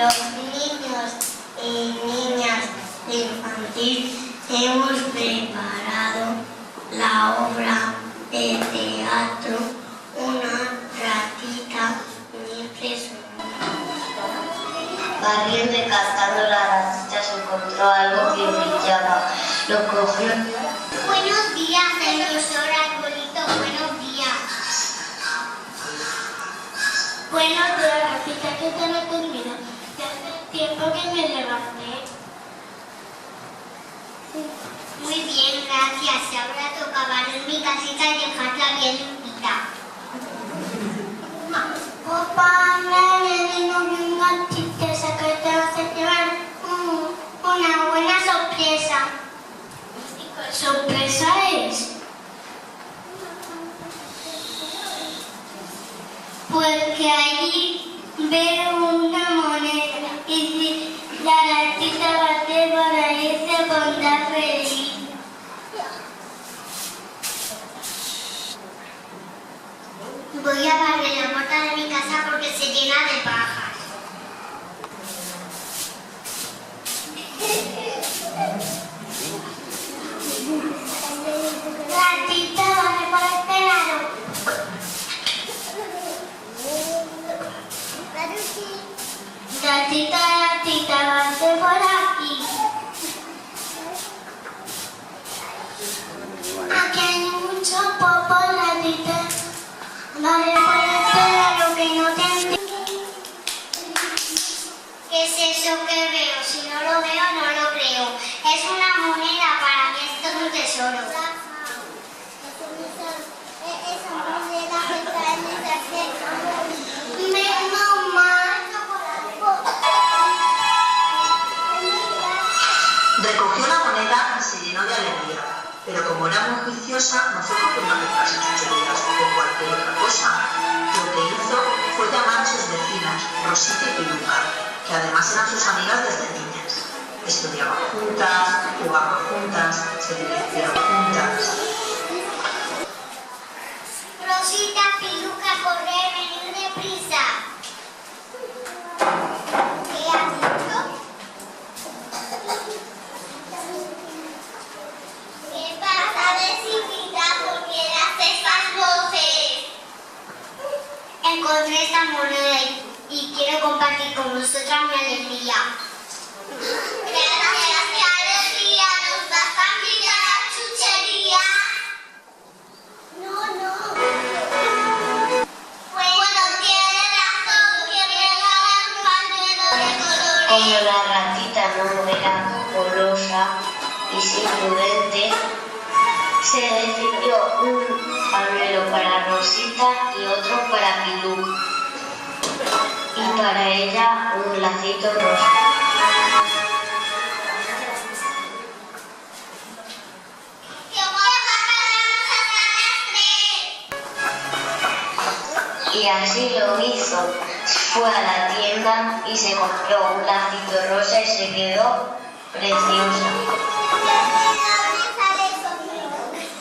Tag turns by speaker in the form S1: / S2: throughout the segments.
S1: los niños y niñas de infantil hemos preparado la obra de teatro Una ratita libre
S2: Barriendo y cazando, la ratita se encontró algo que brillaba. Lo cogió.
S1: Buenos días, señor Arbolito, buenos días.
S3: Buenos días, ratita, ¿qué tal ha terminado? Ya hace tiempo que me levanté.
S1: Muy bien, gracias. Ahora toca barrer mi casita y dejarla bien limpita.
S3: Papá, me vino bien una tristeza que te vas a llevar una buena sorpresa. ¿Y qué sorpresa es?
S1: Porque allí veo una moneda y si la ratita bate por ahí se pondrá feliz. Voy a barrer la puerta de mi casa porque se llena de pajas. Ratita, vale por este lado. Ratita, vete por aquí.
S3: Aquí hay mucho popo, ratita. Vale por este lado que no te entiendo.
S1: ¿Qué es eso que veo? Si no lo veo, no lo creo. Es una moneda, para mí esto es un tesoro. Esa moneda que está en esa cesta. Menos mal.
S4: Recogió la moneda y se llenó de alegría, pero como era muy juiciosa, no fue cogiendo sus chucherías o cualquier otra cosa. Lo que hizo fue llamar a sus vecinas, Rosita y Piluca, que además eran sus amigas desde niñas. Estudiaban juntas, jugaban juntas, se divirtieron juntas.
S1: Rosita, Piluca, correr, venid deprisa. ¿Qué has dicho? ¿Qué pasa, vecindita? ¿Por qué haces esas voces? Encontré esta moneda y quiero compartir con vosotras mi alegría. Gracias, qué alegría. ¿Nos vas a invitar a la chuchería? No. Bueno, tienes razón, que me regalan un pañuelo de colores.
S2: Como la ratita no era golosa y sin prudente, se decidió un pañuelo para Rosita y otro para Piluca, y para ella un lacito rosa. Y así lo hizo. Fue a la tienda y se compró un lacito rosa y se quedó preciosa.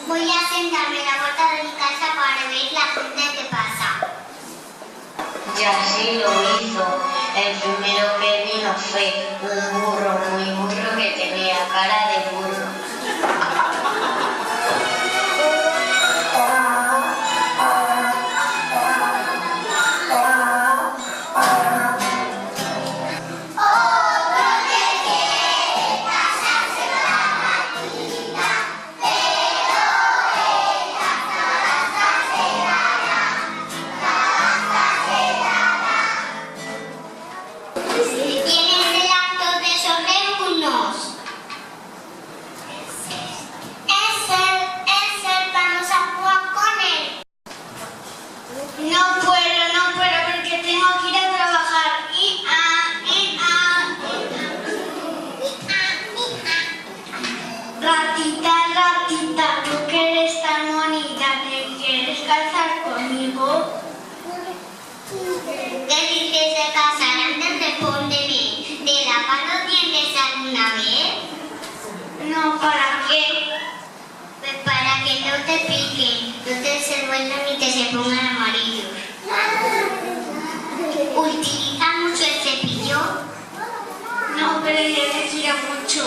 S1: Voy a sentarme en la puerta de mi casa para ver la gente que pasa.
S2: Y así lo hizo. El primero que vino fue un burro muy burro que tenía cara de burro.
S1: ¿Tienes el acto de sobrevivir? ¿Para qué? Pues para que no te piquen, no te se vuelvan ni te se pongan amarillos. ¿Utiliza mucho el cepillo?
S3: pero yo te quiero mucho.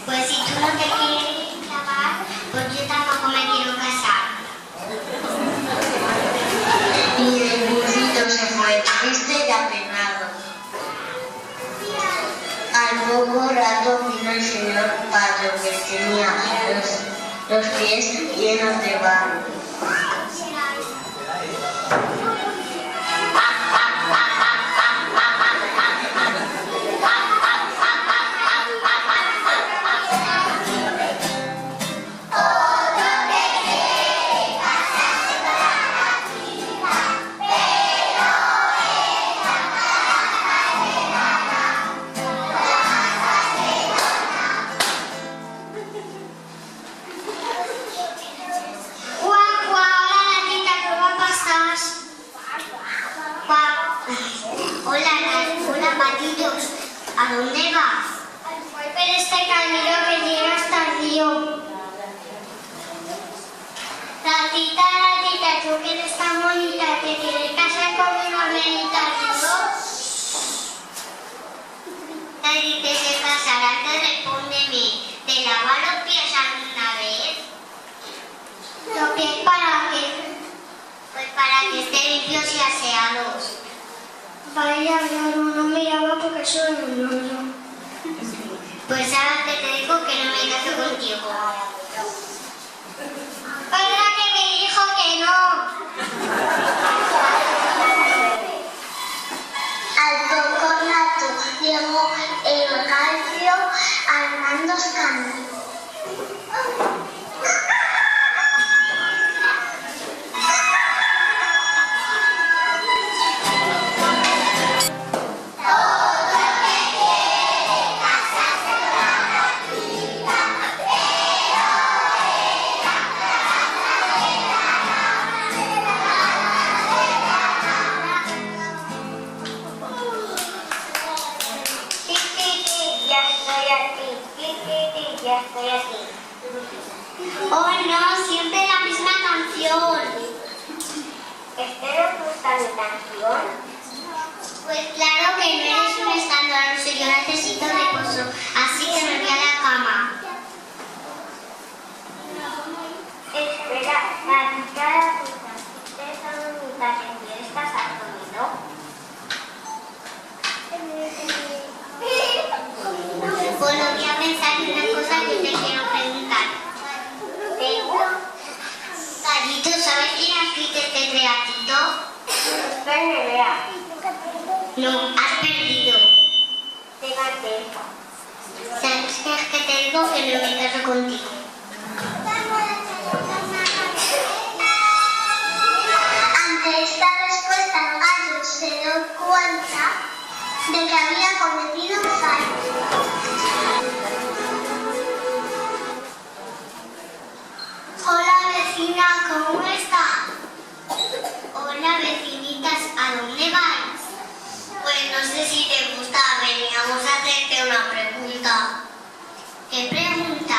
S1: Pues si tú no te quieres casar, pues yo tampoco me quiero casar.
S2: Y el burrito se fue triste y apenado. Al poco rato vino el señor Pato, que tenía los pies llenos de barro.
S1: ¿A dónde vas?
S3: Voy por este camino que llega hasta el río. Ratita, tú que eres tan bonita, ¿te quieres casar conmigo, Benita?
S1: Nadie te se casará, te respóndeme. ¿Te lavas los pies alguna vez?
S3: ¿Los pies para qué?
S1: Pues para que estén limpios y aseados.
S3: Vaya, no me llama porque soy un niño.
S1: Pues sabes que te digo que no me caso contigo.
S3: ¿Verdad que me dijo que no?
S1: Al poco rato llegó el gallo armando escándalo.
S3: Ya estoy aquí.
S1: Oh no, siempre la misma canción.
S3: ¿Este no gusta mi canción?
S1: Pues claro que no eres un escandaloso, yo necesito reposo, así que me voy a la cama.
S3: Espera, la ¿ustedes son bonitas? ¿Quieres casar conmigo?
S1: Bueno, voy a pensar en una cosa que te quiero preguntar. Gallito, ¿sabes quién ha escrito este creatito?
S3: Lea.
S1: No, has perdido.
S3: Fíjate.
S1: ¿Sabes qué es que te digo que no me caso contigo?
S3: Ante esta respuesta, el gallo se dio cuenta de que había cometido un fallo. Hola vecina, ¿cómo estás?
S1: Hola vecinitas, ¿a dónde vais? Pues no sé si te gusta, veníamos a hacerte una pregunta. ¿Qué pregunta?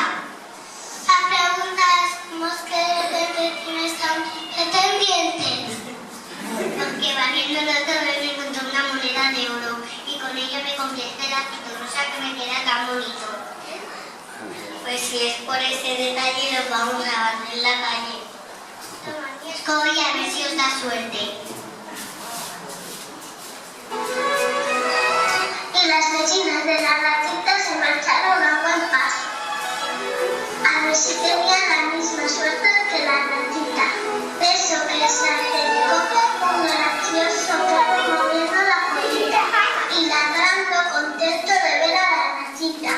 S3: La pregunta es que tienes tan pretendientes.
S1: Porque barriendo la torre me encontré una moneda de oro y con ella me compré este lacito rosa que me queda tan bonito. Pues si es por ese detalle nos vamos a barrer en la calle. Toma mi escoba y a ver si os da suerte.
S3: Y las vecinas de la ratita se marcharon a buen paso. A ver si tenían la misma suerte que la ratita. Eso que se acercó un gracioso perro moviendo la colita y ladrando contento de ver a la ratita.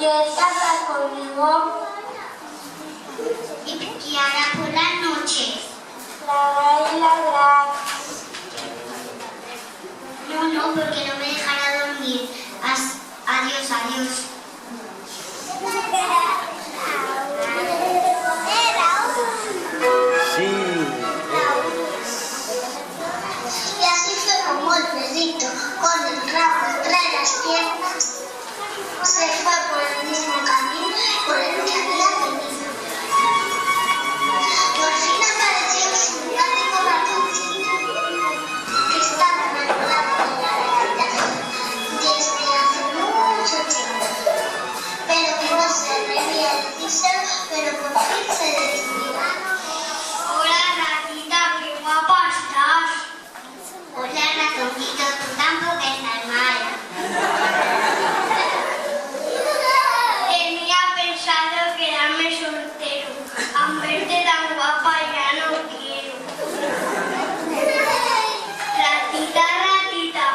S3: ¿Quieres casar conmigo?
S1: ¿Y ahora por las noches?
S3: Ladrar y ladrar.
S1: No, porque no me dejará dormir. Adiós, adiós.
S3: Y así fue como el perrito, con el rabo entre las piernas, se fue por el mismo camino por el que había venido. Por fin apareció un simpático ratoncito que estaba enamorado de la gatita desde hace mucho tiempo, pero que no se atrevía a decírselo, pero por fin se decidió.
S1: Hola, ratita, qué guapa estás. Hola, ratoncito, tú tampoco estás mal. Tenía pensado quedarme soltero. Al verte tan guapa ya no quiero. Ratita, ratita,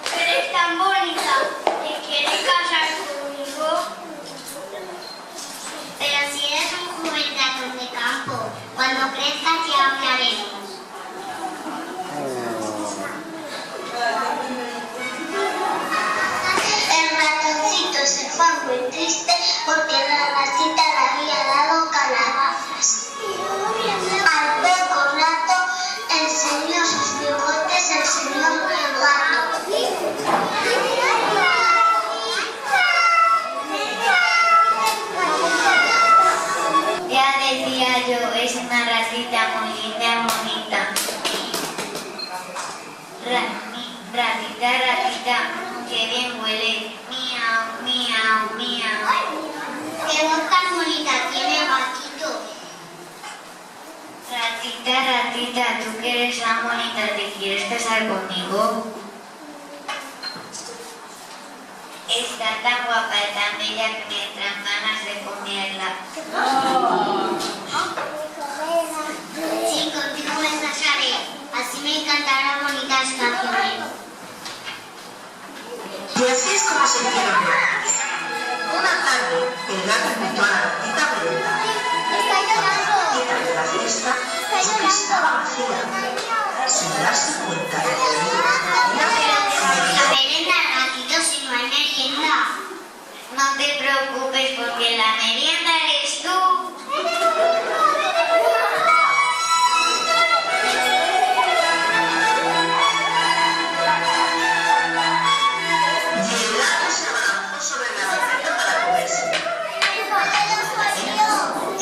S1: tú eres tan bonita. ¿Te quieres casar conmigo? Pero si eres un joven ratón de campo, cuando crezcas ya hablaremos.
S3: El ratoncito se fue muy triste porque la gatita le había dado calabazas. Al poco rato enseñó sus bigotes el señor gato.
S2: Ya decía yo, es una ratita muy linda, bonita. Ratita, ratita, qué bien huele. Miau, miau, miau.
S1: ¿Qué voz tan bonita tiene el gatito?
S2: Ratita, ratita, tú que eres tan bonita, ¿te quieres casar conmigo? Está tan guapa y tan bella que me entran ganas de comerla.
S1: Sí, contigo me casaré. Así me encantarán bonitas canciones.
S4: Y así es como se hicieron novios. Una tarde, el gato invitó a la gatita a merendar. La gatita de la fiesta vio que estaba vacía, sin darse cuenta de que
S1: La merenda, gatito, si no hay merienda.
S2: No te preocupes porque la merienda eres tú.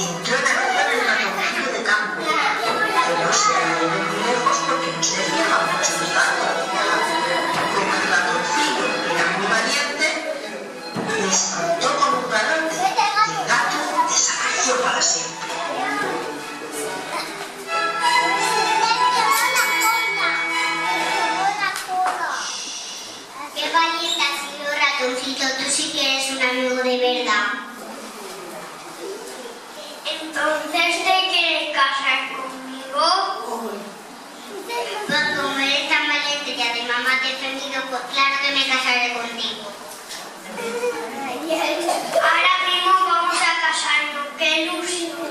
S4: entró en acción el ratoncillo de campo, que no se había ido muy lejos porque no se fijaba mucho en el gato. Como el ratoncillo era muy valiente, le espantó con un garrote y el gato desapareció para siempre.
S1: Qué valiente has sido, ratoncito. Tú sí que eres un amigo de verdad. Entonces, ¿te quieres casar conmigo? Pues como eres tan valiente y además me has defendido, pues claro que me casaré contigo. Ahora mismo vamos a casarnos. ¡Qué ilusión!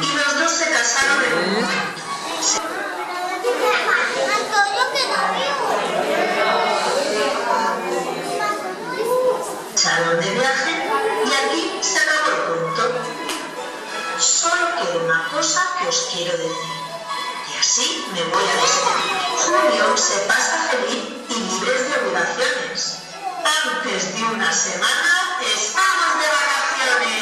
S4: Y los dos se casaron en un momento. Salón de viaje y aquí se acabó el cuento. Solo queda una cosa que os quiero decir. Y así me voy a despedir. Julio se pasa feliz y libre de obligaciones. Antes de una semana estamos de vacaciones.